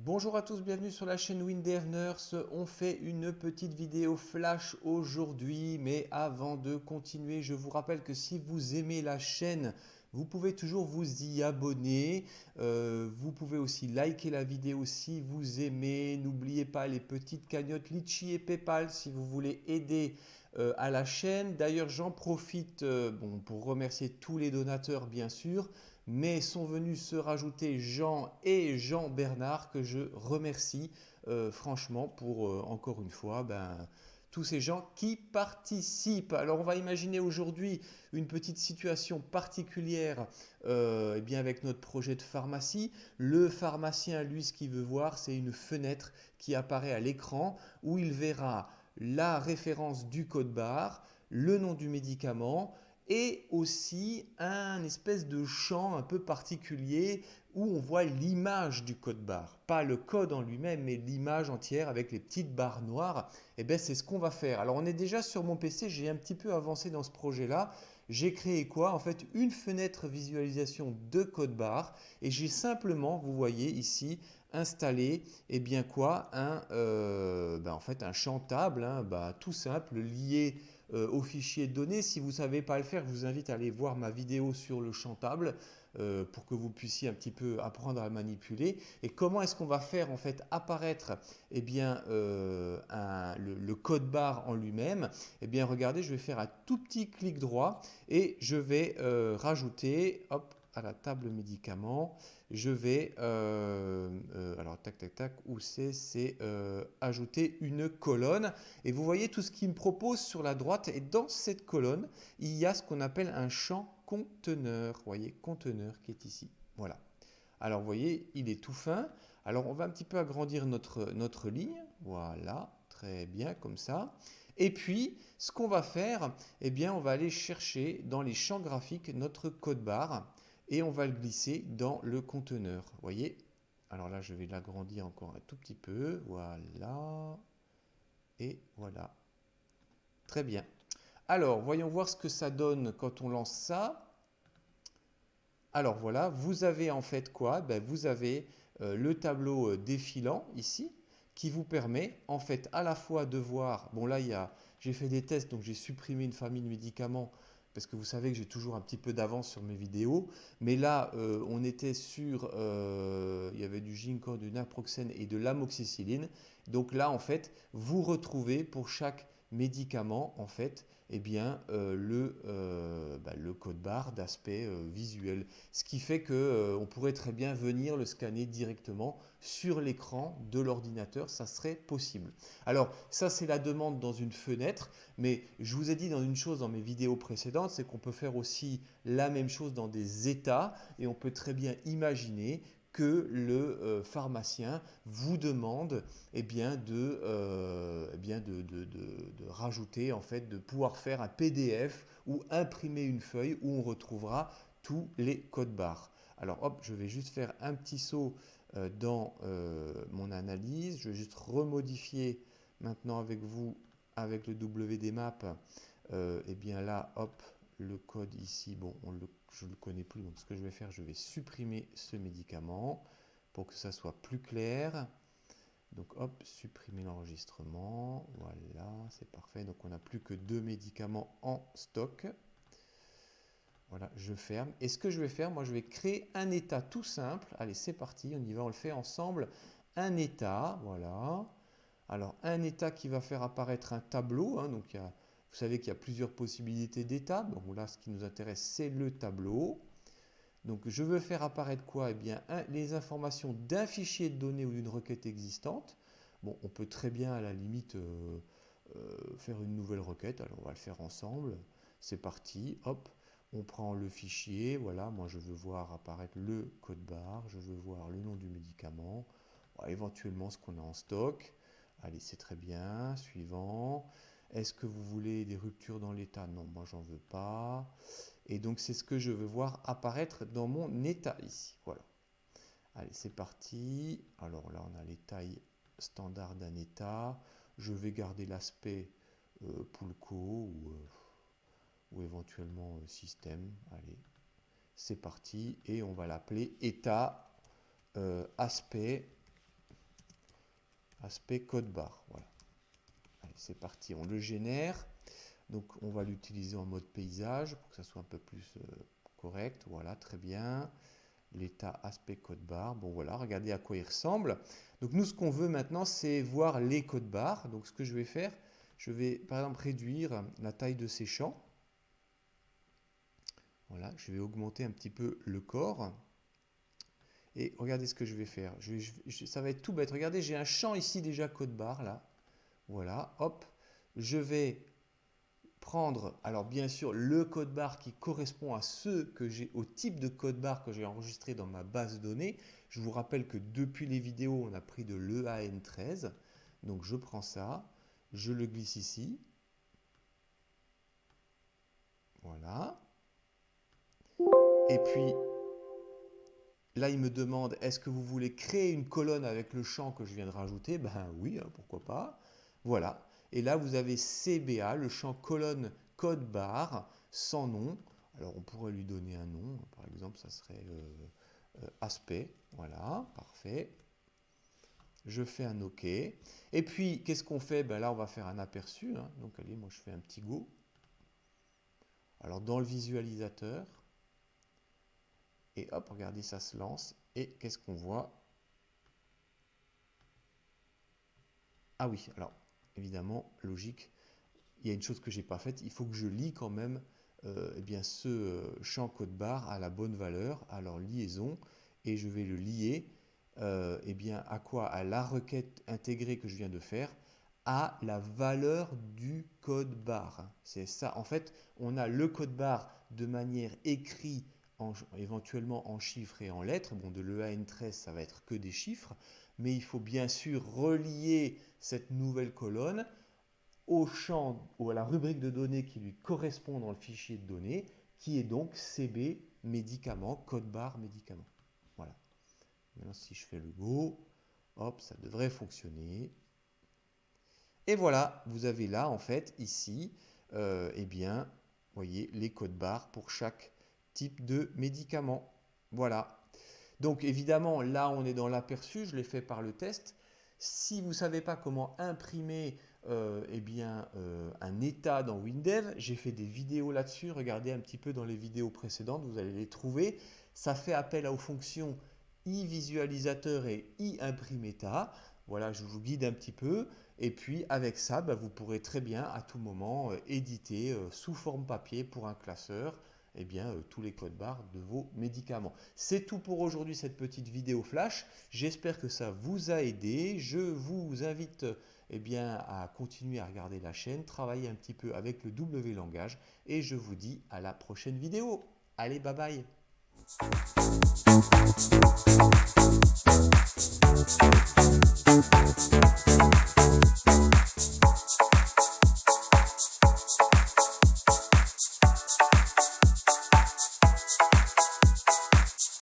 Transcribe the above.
Bonjour à tous, bienvenue sur la chaîne WinDevNurse. On fait une petite vidéo flash aujourd'hui, mais avant de continuer, je vous rappelle que si vous aimez la chaîne, vous pouvez toujours vous y abonner. Vous pouvez aussi liker la vidéo si vous aimez. N'oubliez pas les petites cagnottes Litchi et PayPal si vous voulez aider à la chaîne. D'ailleurs, j'en profite pour remercier tous les donateurs, bien sûr, mais sont venus se rajouter Jean et Jean-Bernard que je remercie franchement pour encore une fois tous ces gens qui participent. Alors on va imaginer aujourd'hui une petite situation particulière avec notre projet de pharmacie. Le pharmacien, lui, ce qu'il veut voir, c'est une fenêtre qui apparaît à l'écran où il verra la référence du code barre, le nom du médicament et aussi un espèce de champ un peu particulier où on voit l'image du code barre. Pas le code en lui-même, mais l'image entière avec les petites barres noires. Et bien c'est ce qu'on va faire. Alors on est déjà sur mon PC, j'ai un petit peu avancé dans ce projet-là. J'ai créé quoi? En fait, une fenêtre visualisation de code barre et j'ai simplement, vous voyez ici, installé en fait un champ table, tout simple, lié au fichier de données. Si vous ne savez pas le faire, je vous invite à aller voir ma vidéo sur le champ table pour que vous puissiez un petit peu apprendre à le manipuler. Et comment est-ce qu'on va faire en fait apparaître le code barre en lui-même? Eh bien, regardez, je vais faire un tout petit clic droit et je vais rajouter, hop, à la table médicaments, je vais, alors tac tac tac, où c'est ajouter une colonne. Et vous voyez tout ce qu'il me propose sur la droite. Et dans cette colonne, il y a ce qu'on appelle un champ conteneur. Vous voyez, conteneur qui est ici. Voilà. Alors vous voyez, il est tout fin. Alors on va un petit peu agrandir notre ligne. Voilà, très bien, comme ça. Et puis, ce qu'on va faire, eh bien, on va aller chercher dans les champs graphiques notre code barre et on va le glisser dans le conteneur. Vous voyez? Alors là, je vais l'agrandir encore un tout petit peu. Voilà. Et voilà. Très bien. Alors, voyons voir ce que ça donne quand on lance ça. Alors voilà, vous avez en fait quoi? Vous avez le tableau défilant ici qui vous permet en fait à la fois de voir, bon là j'ai fait des tests donc j'ai supprimé une famille de médicaments parce que vous savez que j'ai toujours un petit peu d'avance sur mes vidéos, mais là on était sur, il y avait du ginkgo, du naproxène et de l'amoxicilline, donc là en fait vous retrouvez pour chaque médicament en fait le code barre d'aspect visuel. Ce qui fait qu'on pourrait très bien venir le scanner directement sur l'écran de l'ordinateur, ça serait possible. Alors ça c'est la demande dans une fenêtre, mais je vous ai dit dans une chose dans mes vidéos précédentes, c'est qu'on peut faire aussi la même chose dans des états et on peut très bien imaginer que le pharmacien vous demande de rajouter, en fait, de pouvoir faire un PDF ou imprimer une feuille où on retrouvera tous les codes barres. Alors hop, je vais juste faire un petit saut dans mon analyse. Je vais juste remodifier maintenant avec vous, avec le WDMap. Et bien là, hop, le code ici, bon, je ne le connais plus. Donc ce que je vais faire, je vais supprimer ce médicament pour que ça soit plus clair. Donc hop, supprimer l'enregistrement. Voilà, c'est parfait. Donc on n'a plus que 2 médicaments en stock. Voilà, je ferme. Et ce que je vais faire, moi je vais créer un état tout simple. Allez, c'est parti, on y va, on le fait ensemble. Un état, voilà. Alors un état qui va faire apparaître un tableau. Donc vous savez qu'il y a plusieurs possibilités d'état. Bon là, ce qui nous intéresse, c'est le tableau. Donc je veux faire apparaître quoi? Eh bien, les informations d'un fichier de données ou d'une requête existante. Bon, on peut très bien à la limite faire une nouvelle requête. Alors on va le faire ensemble. C'est parti, hop. On prend le fichier, voilà, moi je veux voir apparaître le code barre, je veux voir le nom du médicament, éventuellement ce qu'on a en stock. Allez, c'est très bien, suivant. Est-ce que vous voulez des ruptures dans l'état? Non, moi j'en veux pas. Et donc c'est ce que je veux voir apparaître dans mon état ici, voilà. Allez, c'est parti. Alors là, on a les tailles standards d'un état. Je vais garder l'aspect Poulco ou éventuellement système. Allez, c'est parti. Et on va l'appeler état aspect. aspect code barre. Voilà. Allez, c'est parti, on le génère. Donc on va l'utiliser en mode paysage pour que ça soit un peu plus correct. Voilà, très bien. L'état aspect code barre. Bon voilà, regardez à quoi il ressemble. Donc nous, ce qu'on veut maintenant, c'est voir les codes barres. Donc ce que je vais faire, je vais par exemple réduire la taille de ces champs. Voilà, je vais augmenter un petit peu le corps. Et regardez ce que je vais faire. Ça va être tout bête. Regardez, j'ai un champ ici déjà code barre là. Voilà, hop. Je vais prendre, alors bien sûr, le code barre qui correspond à au type de code barre que j'ai enregistré dans ma base de données. Je vous rappelle que depuis les vidéos, on a pris de l'EAN13. Donc je prends ça, je le glisse ici. Voilà. Et puis, là, il me demande, est-ce que vous voulez créer une colonne avec le champ que je viens de rajouter? Ben oui, hein, pourquoi pas. Voilà. Et là, vous avez CBA, le champ colonne code barre, sans nom. Alors, on pourrait lui donner un nom. Par exemple, ça serait aspect. Voilà, parfait. Je fais un OK. Et puis, qu'est-ce qu'on fait? Ben là, on va faire un aperçu. Hein. Donc, allez, moi, je fais un petit go. Alors, dans le visualisateur, et hop, regardez, ça se lance. Et qu'est-ce qu'on voit? Ah oui, alors, évidemment, logique, il y a une chose que je n'ai pas faite. Il faut que je lie quand même eh bien, ce champ code barre à la bonne valeur. Alors, liaison, et je vais le lier eh bien, à quoi? À la requête intégrée que je viens de faire, à la valeur du code barre. C'est ça. En fait, on a le code barre de manière écrite, éventuellement en chiffres et en lettres. Bon, de l'EAN13, ça va être que des chiffres, mais il faut bien sûr relier cette nouvelle colonne au champ ou à la rubrique de données qui lui correspond dans le fichier de données, qui est donc CB médicament, code barre médicament. Voilà. Maintenant, si je fais le go, hop, ça devrait fonctionner. Et voilà, vous avez là, en fait, ici, eh bien, vous voyez, les codes barres pour chaque type de médicament. Voilà. Donc, évidemment, là, on est dans l'aperçu, je l'ai fait par le test. Si vous ne savez pas comment imprimer eh bien, un état dans WinDev, j'ai fait des vidéos là-dessus. Regardez un petit peu dans les vidéos précédentes, vous allez les trouver. Ça fait appel aux fonctions iVisualisateur et iImprimeEtat. Voilà, je vous guide un petit peu. Et puis avec ça, bah, vous pourrez très bien à tout moment éditer sous forme papier pour un classeur eh bien, tous les codes barres de vos médicaments. C'est tout pour aujourd'hui, cette petite vidéo flash. J'espère que ça vous a aidé. Je vous invite eh bien, à continuer à regarder la chaîne, travailler un petit peu avec le W langage et je vous dis à la prochaine vidéo. Allez, bye bye.